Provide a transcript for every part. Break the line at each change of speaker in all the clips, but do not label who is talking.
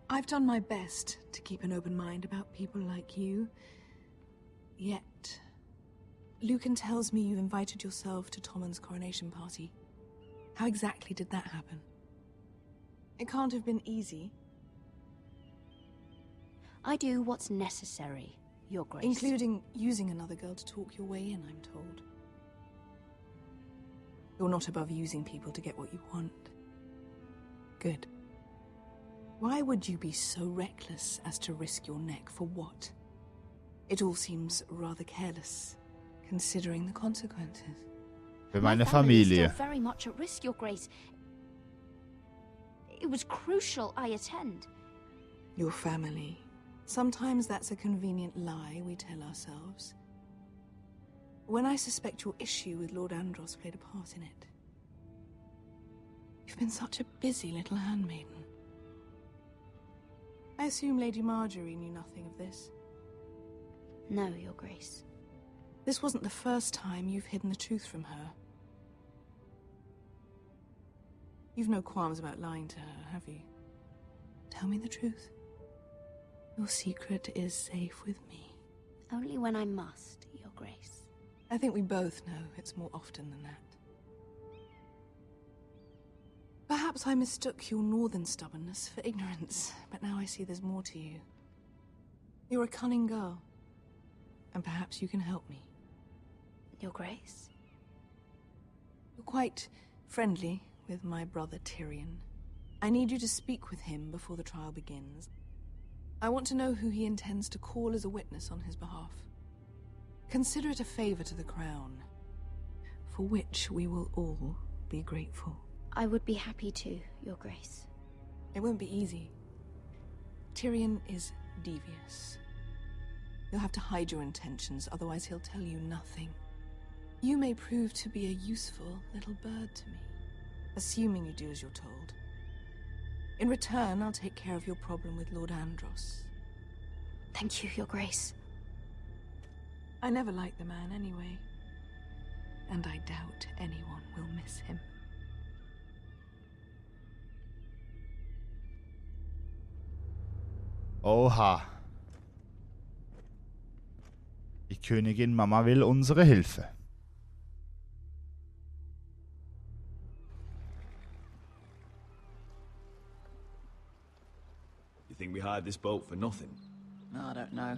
I've done my best to keep an open mind about people like you. Yet, Lucan tells me you invited yourself to Tommen's coronation party. How exactly did that happen? It can't have been easy.
I do what's necessary, Your Grace.
Including using another girl to talk your way in, I'm told. You're not above using people to get what you want. Good. Why would you be so reckless as to risk your neck for what? It all seems rather careless, considering the consequences.
Für
My
meine
family is
Familie.
still very much at risk, Your Grace. It was crucial I attend.
Your family. Sometimes that's a convenient lie we tell ourselves. When I suspect your issue with Lord Andros played a part in it. You've been such a busy little handmaiden. I assume Lady Marjorie knew nothing of this.
No, Your Grace.
This wasn't the first time you've hidden the truth from her. You've no qualms about lying to her, have you? Tell me the truth. Your secret is safe with me.
Only when I must, Your Grace.
I think we both know it's more often than that. Perhaps I mistook your northern stubbornness for ignorance, but now I see there's more to you. You're a cunning girl, and perhaps you can help me.
Your Grace?
You're quite friendly with my brother Tyrion. I need you to speak with him before the trial begins. I want to know who he intends to call as a witness on his behalf. Consider it a favor to the crown, for which we will all be grateful.
I would be happy to, Your Grace.
It won't be easy. Tyrion is devious. You'll have to hide your intentions, otherwise he'll tell you nothing. You may prove to be a useful little bird to me, assuming you do as you're told. In return, I'll take care of your problem with Lord Andros.
Thank you, Your Grace.
I never liked the man anyway, and I doubt anyone will miss him.
Oha. Die Königin Mama will unsere Hilfe.
You think we hired this boat for nothing?
I don't know.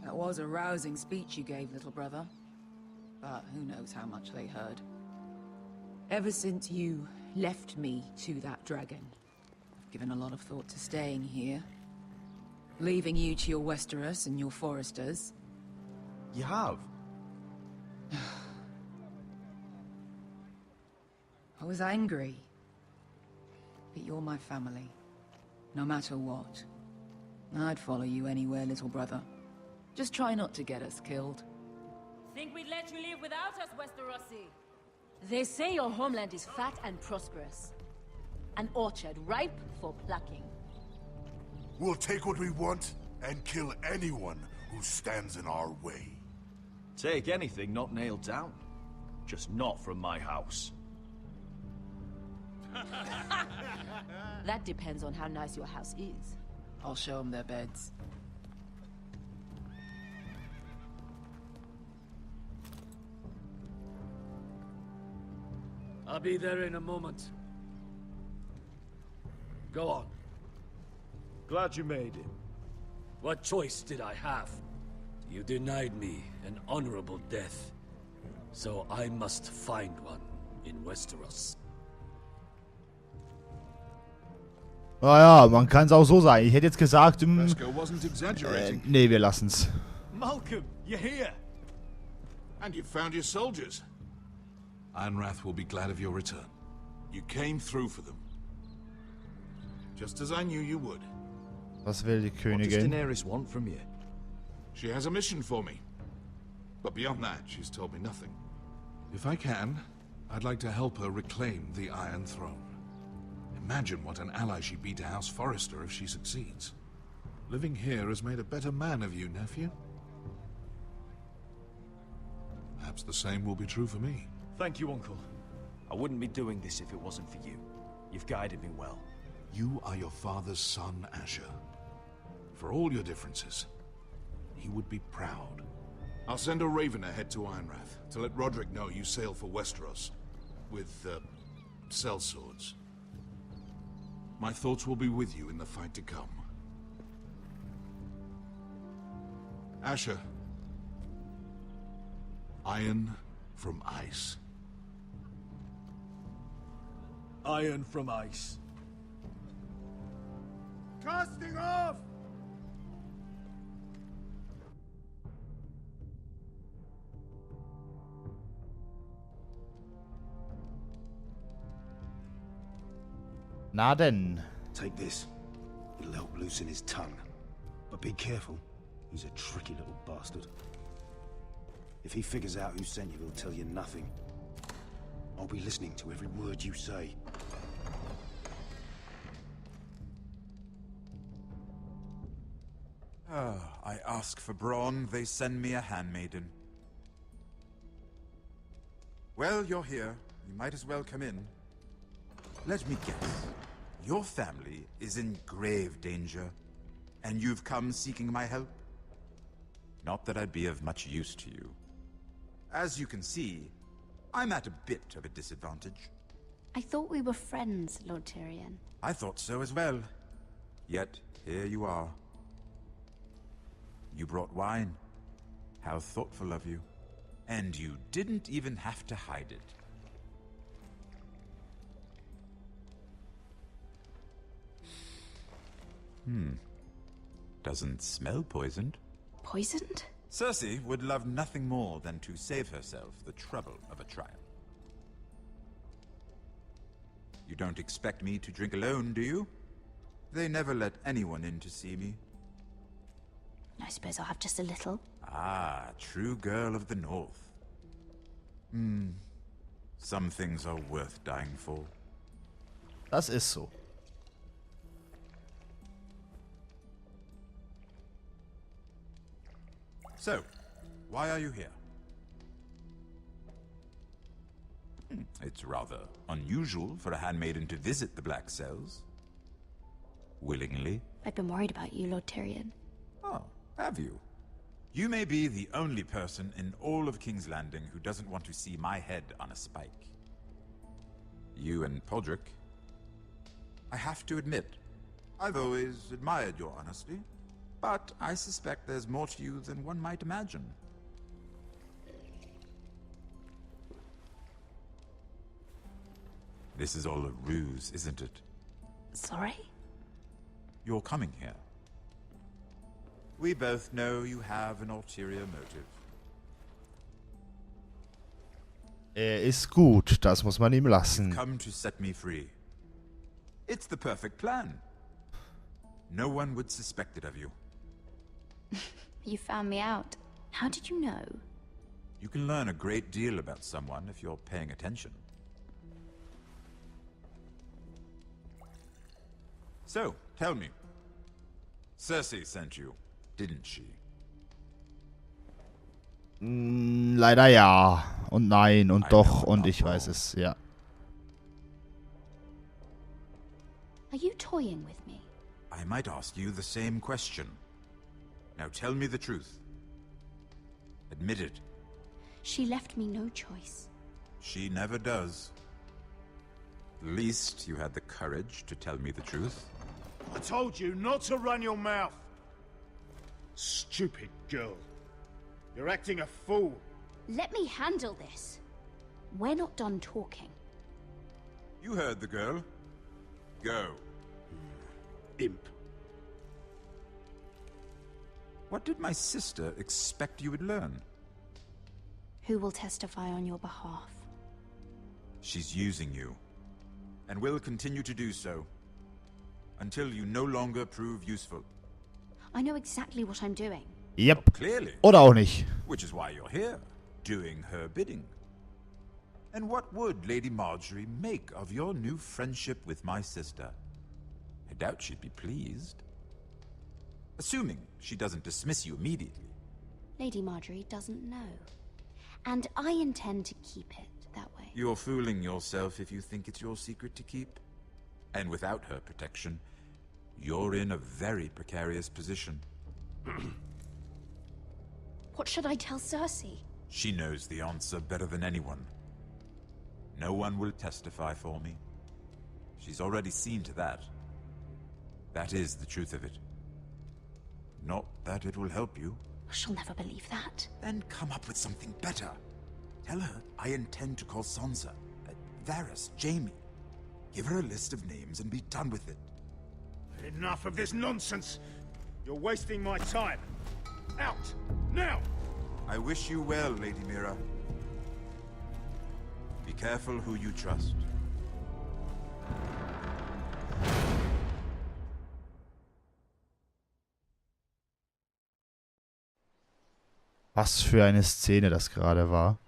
That was a rousing speech you gave, little brother. But who knows how much they heard. Ever since you left me to that dragon, I've given a lot of thought to staying here. Leaving you to your Westeros and your foresters.
You have?
I was angry. But you're my family. No matter what. I'd follow you anywhere, little brother. Just try not to get us killed.
Think we'd let you live without us, Westerosi? They say your homeland is fat and prosperous. An orchard ripe for plucking.
We'll take what we want and kill anyone who stands in our way.
Take anything not nailed down. Just not from my house.
That depends on how nice your house is.
I'll show them their beds.
I'll be there in a moment. Go on.
Glad you made it.
What choice did I have? You denied me an honorable death. So I must find one in Westeros.
Naja, man kann es auch so sagen. Ich hätte jetzt gesagt,
Vesco wasn't exaggerating.
nee, wir lassen's.
Malcolm, you're here.
And you found your soldiers. Ironrath will be glad of your return. You came through for them. Just as I knew you would.
Was will die
What does
Königin?
Daenerys want from you?
She has a mission for me. But beyond that, she's told me nothing. If I can, I'd like to help her reclaim the Iron Throne. Imagine what an ally she'd be to House Forrester if she succeeds. Living here has made a better man of you, nephew. Perhaps the same will be true for me.
Thank you, Uncle. I wouldn't be doing this if it wasn't for you. You've guided me well.
You are your father's son, Asher. For all your differences, he would be proud. I'll send a raven ahead to Ironrath to let Roderick know you sail for Westeros with, sellswords. My thoughts will be with you in the fight to come. Asher. Iron from ice.
Iron from ice.
Casting off! Na denn.
Take this. It'll help loosen his tongue. But be careful. He's a tricky little bastard. If he figures out who sent you, he'll tell you nothing. I'll be listening to every word you say.
I ask for brawn, they send me a handmaiden. Well, you're here. You might as well come in. Let me guess. Your family is in grave danger, and you've come seeking my help? Not that I'd be of much use to you. As you can see, I'm at a bit of a disadvantage.
I thought we were friends, Lord Tyrion.
I thought so as well. Yet, here you are. You brought wine. How thoughtful of you. And you didn't even have to hide it. Doesn't smell poisoned.
Poisoned?
Cersei would love nothing more than to save herself the trouble of a trial. You don't expect me to drink alone, do you? They never let anyone in to see me.
I suppose I'll have just a little.
Ah, true girl of the North. Some things are worth dying for.
Das ist so.
So, why are you here? It's rather unusual for a handmaiden to visit the Black Cells. Willingly.
I've been worried about you, Lord Tyrion.
Oh, have you? You may be the only person in all of King's Landing who doesn't want to see my head on a spike. You and Podrick. I have to admit, I've always admired your honesty, but I suspect there's more to you than one might imagine. This is all a ruse, isn't it?
Sorry?
You're coming here. We both know you have an ulterior motive.
Ist gut, das muss man ihm
You've
lassen.
come to set me free. It's the perfect plan. No one would suspect it of you.
You found me out. How did you know?
You can learn a great deal about someone if you're paying attention. So, tell me. Cersei sent you, didn't she?
Leider ja. Und nein und doch und ich weiß es, ja.
Are you toying with me?
I might ask you the same question. Now tell me the truth. Admit it.
She left me no choice.
She never does. At least you had the courage to tell me the truth.
I told you not to run your mouth. Stupid girl. You're acting a fool.
Let me handle this. We're not done talking.
You heard the girl. Go.
Imp.
What did my sister expect you would learn?
Who will testify on your behalf?
She's using you, and will continue to do so, until you no longer prove useful.
I know exactly what I'm doing.
Yep.
Clearly.
Oder auch nicht.
Which is why you're here, doing her bidding. And what would Lady Marjorie make of your new friendship with my sister? I doubt she'd be pleased. Assuming she doesn't dismiss you immediately.
Lady Marjorie doesn't know. And I intend to keep it that way.
You're fooling yourself if you think it's your secret to keep. And without her protection, you're in a very precarious position.
What should I tell Cersei?
She knows the answer better than anyone. No one will testify for me. She's already seen to that. That is the truth of it. Not that it will help you.
She'll never believe that.
Then come up with something better. Tell her I intend to call Sansa, Varys, Jaime. Give her a list of names and be done with it.
Enough of this nonsense! You're wasting my time. Out! Now!
I wish you well, Lady Mira. Be careful who you trust.
Was für eine Szene das gerade war.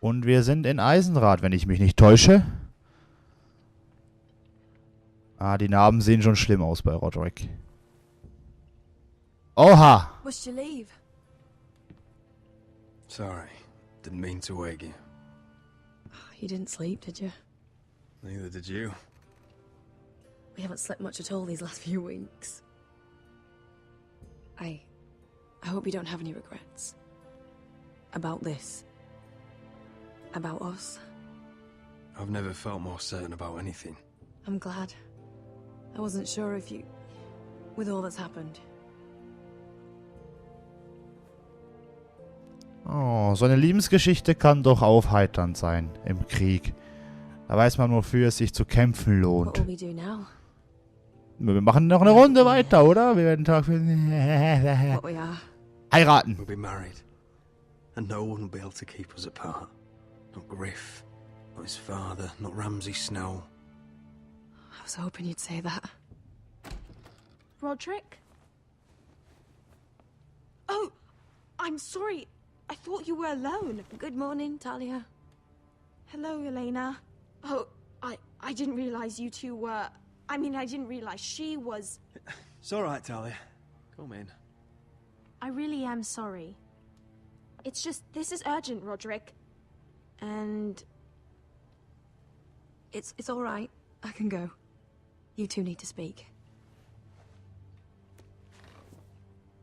Und wir sind in Eisenrad, wenn ich mich nicht täusche. Ah, die Narben sehen schon schlimm aus bei Roderick. Oha!
Must you leave?
Sorry, didn't mean to wake you.
You didn't sleep, did you?
Neither did you.
We haven't slept much at all these last few weeks. I hope you don't have any regrets. About this. About us.
I've never felt more certain about anything.
I'm glad. I wasn't sure if you... with all that's happened.
Oh, so eine Liebesgeschichte kann doch aufheiternd sein im Krieg. Da weiß man, wofür es sich zu kämpfen lohnt.
What will we do now?
Wir machen noch eine Runde weiter, oder? Wir werden Tag für...
What we are.
Heiraten.
We'll be married. And no one will be able to keep us apart. Not Griff, not his father, not Ramsay Snow.
I was hoping you'd say that.
Roderick? Oh, I'm sorry. I thought you were alone.
Good morning, Talia.
Hello, Elena. Oh, I didn't realize you two were... I mean, I didn't realize she was...
It's all right, Talia. Come in.
I really am sorry. It's just, this is urgent, Roderick. And...
It's all right. I can go. You two need to speak.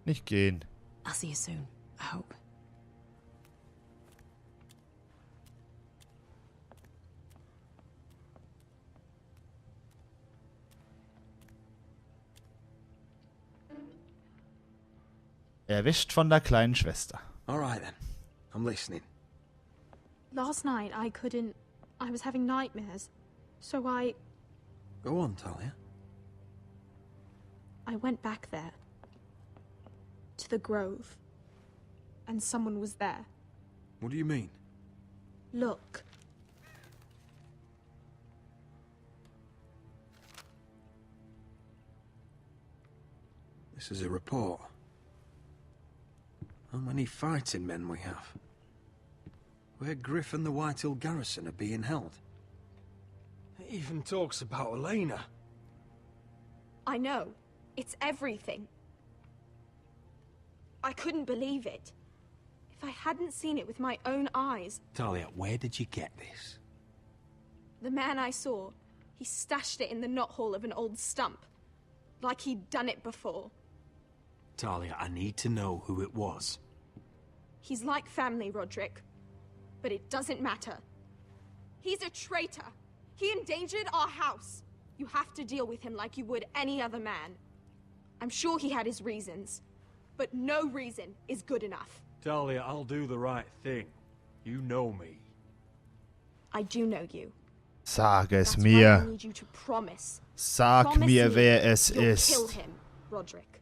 Nicht gehen.
I'll see you soon, I hope.
Erwischt von der kleinen Schwester.
All right then. I'm listening.
Last night, I couldn't... I was having nightmares. So I
Go on, Talia.
went back there. To the grove. And someone was there.
What do you mean?
Look.
This is a report. How many fighting men we have. Where Griff and the Whitehill garrison are being held. It even talks about Elena.
I know. It's everything. I couldn't believe it. If I hadn't seen it with my own eyes...
Talia, where did you get this?
The man I saw, he stashed it in the knothole of an old stump. Like he'd done it before.
Talia, I need to know who it was.
He's like family, Roderick. But it doesn't matter. He's a traitor. He endangered our house. You have to deal with him like you would any other man. I'm sure he had his reasons. But no reason is good enough.
Talia, I'll do the right thing. You know me.
I do know you.
Sag es
That's why I
mir.
need you to promise.
Sag
Promise
mir,
me
wer es
you'll kill
ist.
him, Roderick.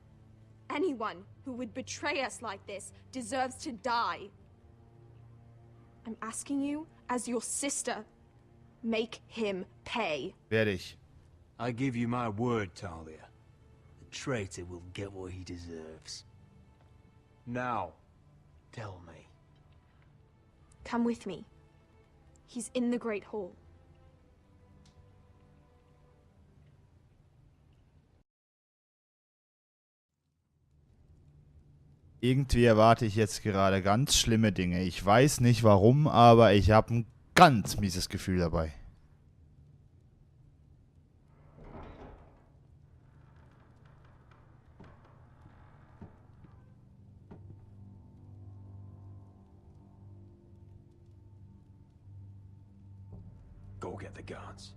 Anyone who would betray us like this deserves to die. I'm asking you, as your sister, make him pay.
Werde ich.
I give you my word, Talia. The traitor will get what he deserves. Now, tell me.
Come with me. He's in the Great Hall.
Irgendwie erwarte ich jetzt gerade ganz schlimme Dinge. Ich weiß nicht warum, aber ich habe ein ganz mieses Gefühl dabei.
Go get the guards.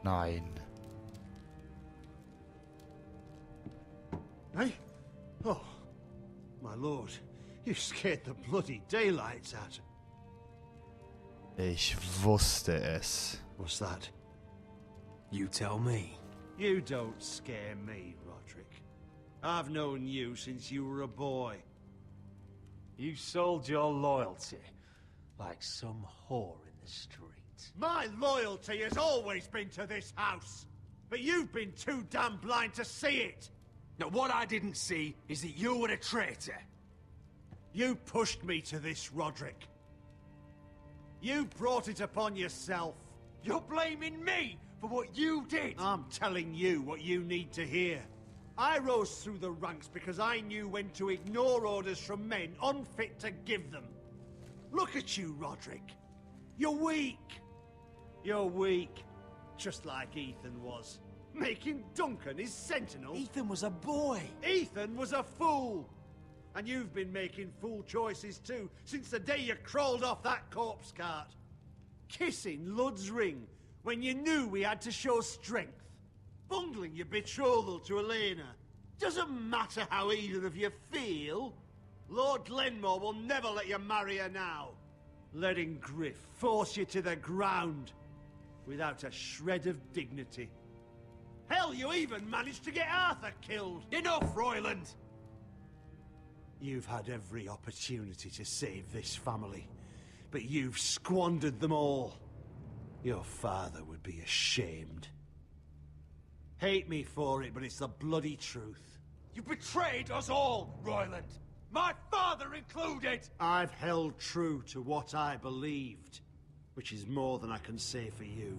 Nein.
Hey? Oh, my lord. You scared the bloody daylights out.
Ich wusste es.
What's that?
You tell me.
You don't scare me, Roderick. I've known you since you were a boy.
You sold your loyalty like some whore in the street.
My loyalty has always been to this house, but you've been too damn blind to see it.
Now, what I didn't see is that you were a traitor.
You pushed me to this, Roderick. You brought it upon yourself.
You're blaming me for what you did.
I'm telling you what you need to hear. I rose through the ranks because I knew when to ignore orders from men unfit to give them. Look at you, Roderick. You're weak. You're weak. Just like Ethan was. Making Duncan his sentinel.
Ethan was a boy.
Ethan was a fool. And you've been making fool choices too, since the day you crawled off that corpse cart. Kissing Lud's ring when you knew we had to show strength. Bungling your betrothal to Elena. Doesn't matter how either of you feel. Lord Glenmore will never let you marry her now. Letting Griff force you to the ground without a shred of dignity. Hell, you even managed to get Arthur killed.
Enough, Royland!
You've had every opportunity to save this family, but you've squandered them all. Your father would be ashamed. Hate me for it, but it's the bloody truth.
You betrayed us all, Royland! My father included!
I've held true to what I believed, which is more than I can say for you.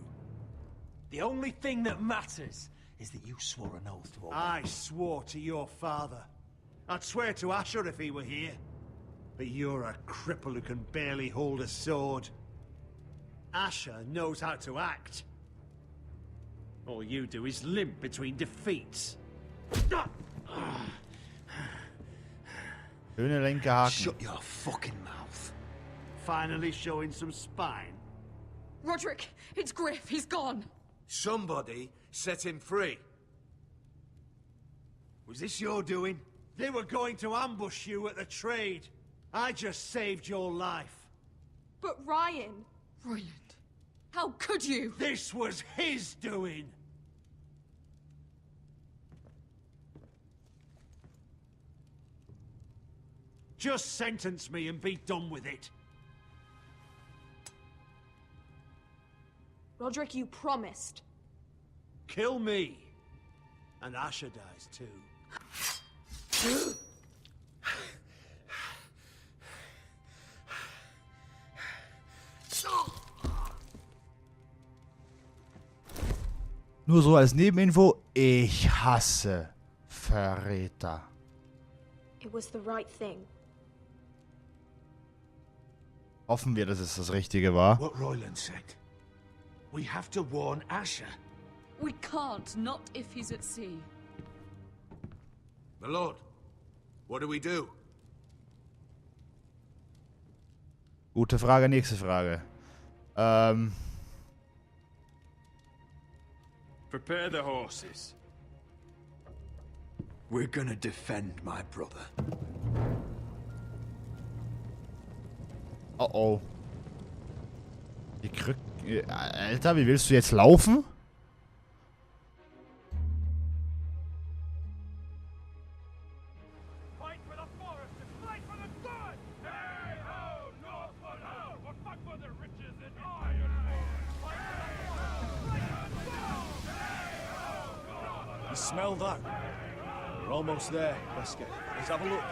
The only thing that matters is that you swore an oath to obey.
I swore to your father. I'd swear to Asher if he were here. But you're a cripple who can barely hold a sword. Asher knows how to act. All you do is limp between defeats.
Schöne linke Haken.
Shut your fucking mouth. Finally showing some spine.
Roderick, it's Griff. He's gone.
Somebody set him free. Was this your doing?
They were going to ambush you at the trade. I just saved your life.
But Ryan...
Royland, how could you?
This was his doing. Just sentence me and be done with it.
Roderick, you promised.
Kill me. And Asher dies too.
Nur so als Nebeninfo, ich hasse Verräter.
It was the right thing.
Hoffen wir, dass es das Richtige war.
What Royland said. We have to warn Asher.
We can't, not if he's at sea.
My lord, what do we do?
Gute Frage, nächste Frage.
Prepare the horses.
We're gonna defend my brother.
Oh oh. Die Krück... Alter, wie willst du jetzt laufen?
Smell that? We're almost there, Wesker. Let's have a look.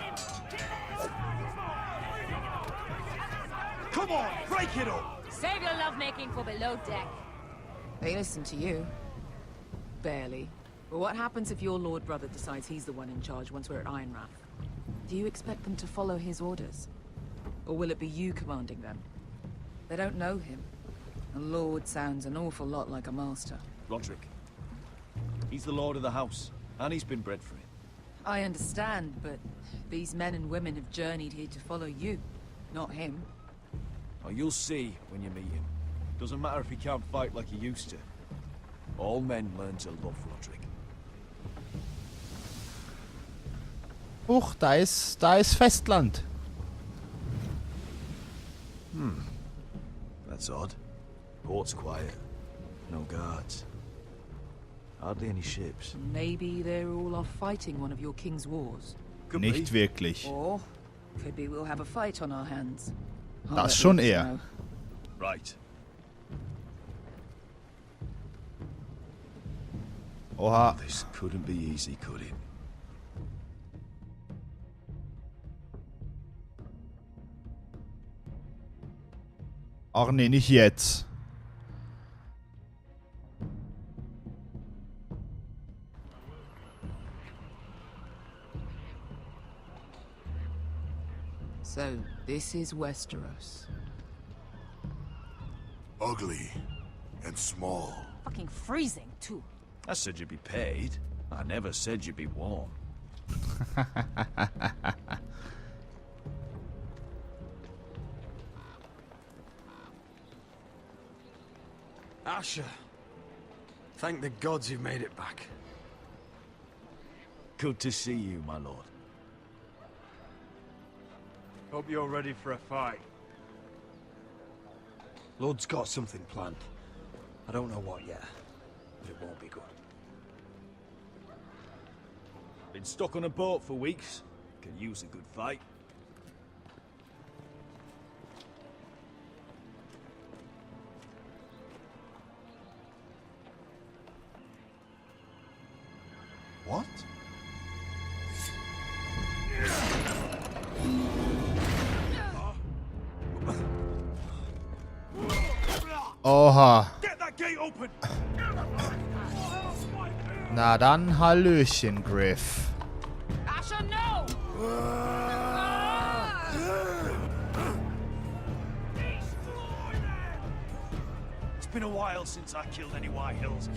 Come on, break it up!
Save your lovemaking for below deck.
They listen to you. Barely. But what happens if your lord brother decides he's the one in charge once we're at Ironrath? Do you expect them to follow his orders? Or will it be you commanding them? They don't know him. A lord sounds an awful lot like a master.
Roderick. He's the lord of the house, and he's been bred for it.
I understand, but these men and women have journeyed here to follow you, not him.
Oh, you'll see when you meet him. Doesn't matter if he can't fight like he used to. All men learn to love Roderick.
Huch, da ist Festland.
That's odd. Port's quiet. No guards. Hardly any ships.
Maybe they're all off fighting one of your king's wars.
Nicht wirklich.
Or could be we'll have a fight on our hands. I'll
Das
let
schon
Lucas
eher.
know.
Right.
Oha.
This couldn't be easy, could it?
Ach nee, nicht jetzt.
So, this is Westeros.
Ugly and small.
Fucking freezing, too.
I said you'd be paid. I never said you'd be warm.
Asher. Thank the gods you've made it back.
Good to see you, my lord.
Hope you're ready for a fight.
Lord's got something planned. I don't know what yet, but it won't be good.
Been stuck on a boat for weeks. Can use a good fight.
What?
Oha.
Get that gate open.
Na dann Hallöchen, Griff.
Asher, no!
It's been a while since I killed any White Hills.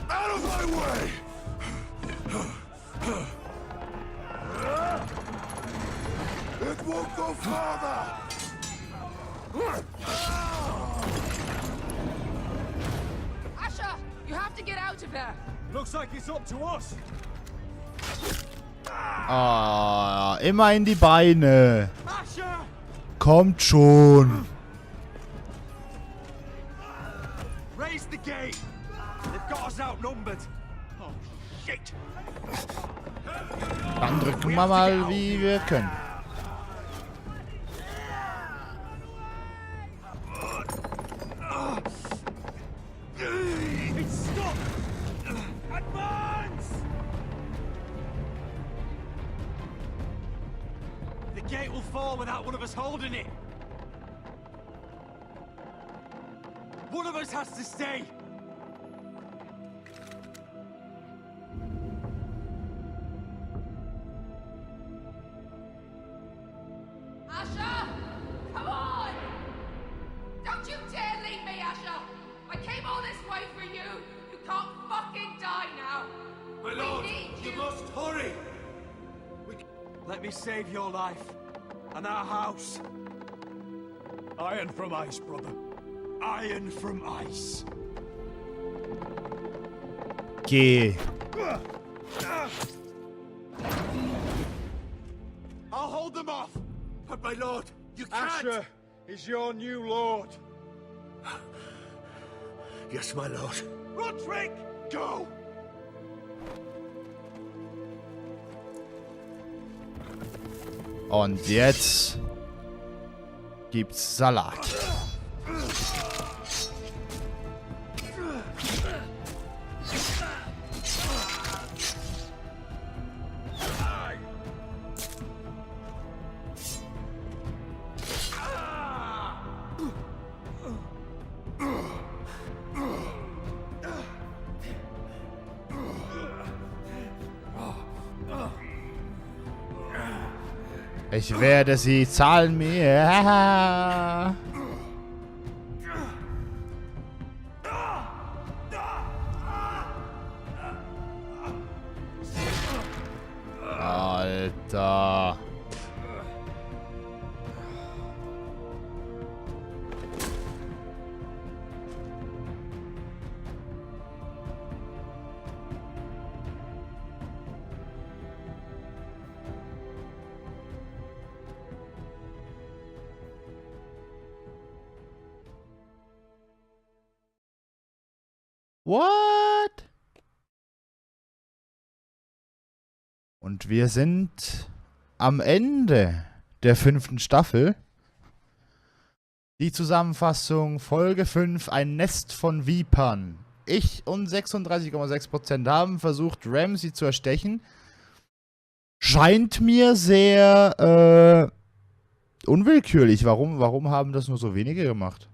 Out of my way! It won't go farther!
Asher, you have to get out of there!
Looks like it's up to us.
Ah, immer in die Beine.
Asher!
Kommt schon.
Raise the gate. They've got us outnumbered. Oh, shit.
Dann drücken wir mal, wie wir können.
It's stuck. Advance! The gate will fall without one of us holding it. One of us has to stay.
Asher! Come on! Don't you dare leave me, Asher! I came all this way for you! You can't fucking die now!
My lord, you must hurry. Let me save your life and our house. Iron from ice, brother. Iron from ice.
Geh.
I'll hold them off. But my lord, you can't.
Asher is your new lord.
Yes, my lord.
Roderick, go.
Und jetzt gibt's Salat. Ich werde sie zahlen mir. Alter. What? Und wir sind am Ende der 5. Staffel. Die Zusammenfassung, Folge 5, ein Nest von Vipern. Ich und 36,6% haben versucht, Ramsay zu erstechen. Scheint mir sehr unwillkürlich. Warum haben das nur so wenige gemacht?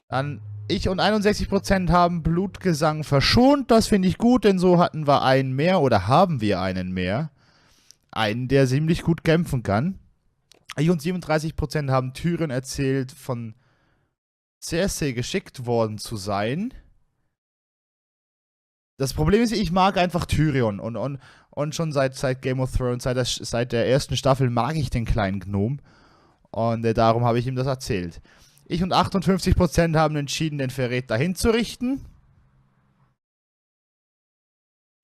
Dann ich und 61% haben Blutgesang verschont. Das finde ich gut, denn so hatten wir einen mehr oder haben wir einen mehr. Einen, der ziemlich gut kämpfen kann. Ich und 37% haben Tyrion erzählt, von Cersei geschickt worden zu sein. Das Problem ist, ich mag einfach Tyrion. Und schon seit Game of Thrones, seit der ersten Staffel mag ich den kleinen Gnom. Und darum habe ich ihm das erzählt. Ich und 58% haben entschieden, den Verräter hinzurichten.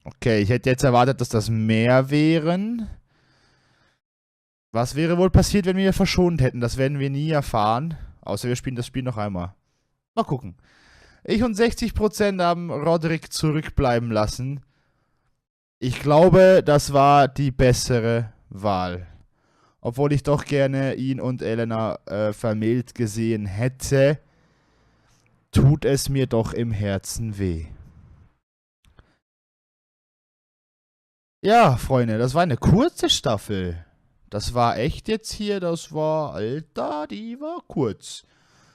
Okay, ich hätte jetzt erwartet, dass das mehr wären. Was wäre wohl passiert, wenn wir verschont hätten? Das werden wir nie erfahren. Außer wir spielen das Spiel noch einmal. Mal gucken. Ich und 60% haben Roderick zurückbleiben lassen. Ich glaube, das war die bessere Wahl. Obwohl ich doch gerne ihn und Elena vermählt gesehen hätte, tut es mir doch im Herzen weh. Ja, Freunde, das war eine kurze Staffel. Das war echt jetzt hier, das war, Alter, die war kurz.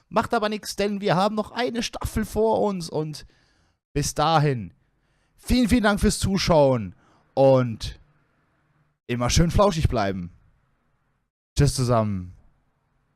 Macht aber nichts, denn wir haben noch eine Staffel vor uns und bis dahin, vielen, vielen Dank fürs Zuschauen und immer schön flauschig bleiben. Tschüss zusammen.